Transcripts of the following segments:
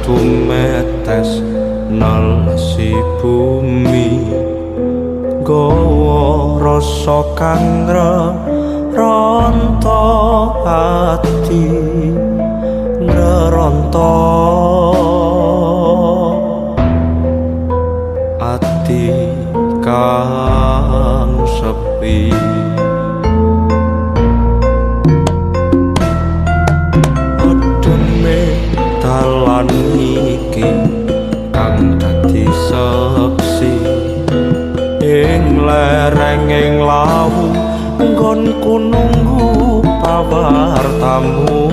tumetes nelesi bumi gawa rasa kang ronto ati ngeronto ati kang sepi odeme dalan iki kang dadi seksi ing lereng ing lawu nggonku nunggu pawartamu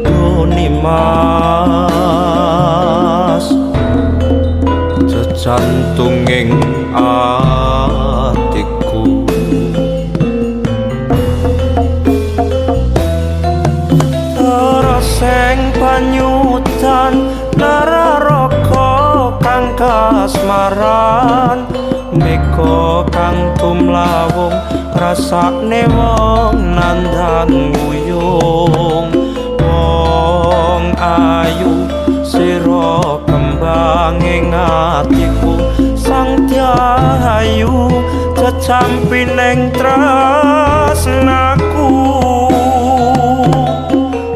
doni mas jejantung ing atiku teraseng panyutan nararaka kang kasmaran meko kang tumlawung rasane wong nandang nguyung wong ayu sira kembang ing atiku sang tyayu cecampi ning tresnaku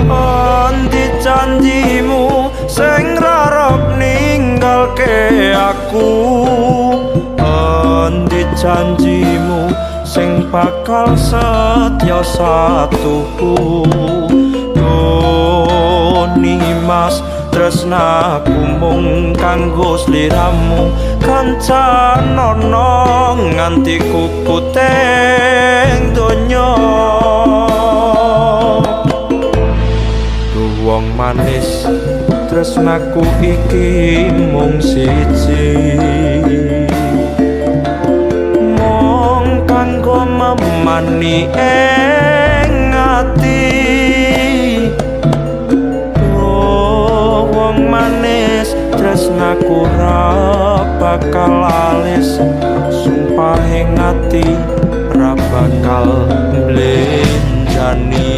endi janjimu sing rarep ninggalke aku endi janjimu sing bakal setya satuku doni mas tresnaku mung kanggo sliramu kancanono nganti kukuteng donya wong manis tresnaku iki mung siji mung kanggo memani ing ati wong manis tresnaku ra bakal alis sumpah ing ati ra bakal mblenjani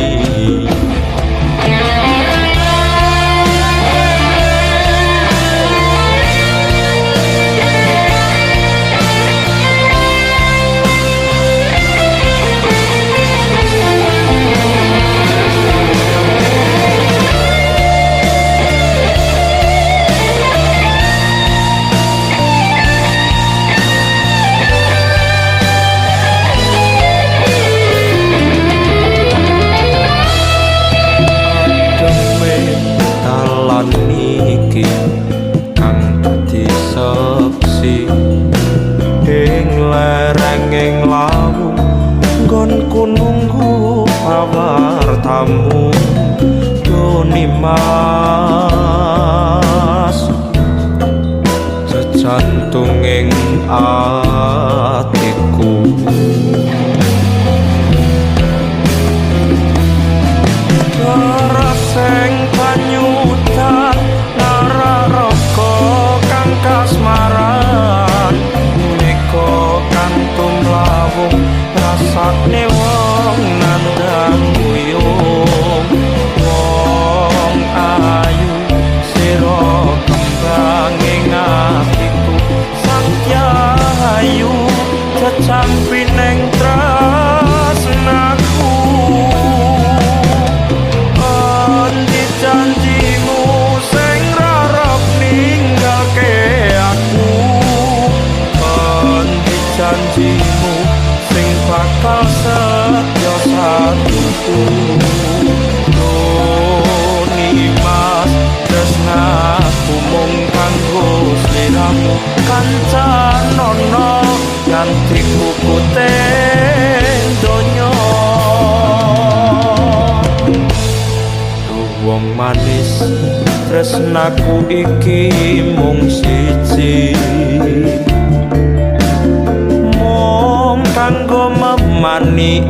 kang dadi seksi ing lereng ing lawu nggonku nunggu pawartamu doni mas jejantung ing atiku raseng panyutan nararaka kang kasmaran meko kang tumlawung rasane wong nandang nguyung wong ayu sira kembang ing atiku sang tyayu cecampi ning tresnaku janjimu sing rarep ninggalke aku endi janjimu sing bakal setya satuku doni mas tresnaku mung kanggo sliramu kancanono nganti kukuteng donya wong manis tresnaku iki mung siji mung kanggo memani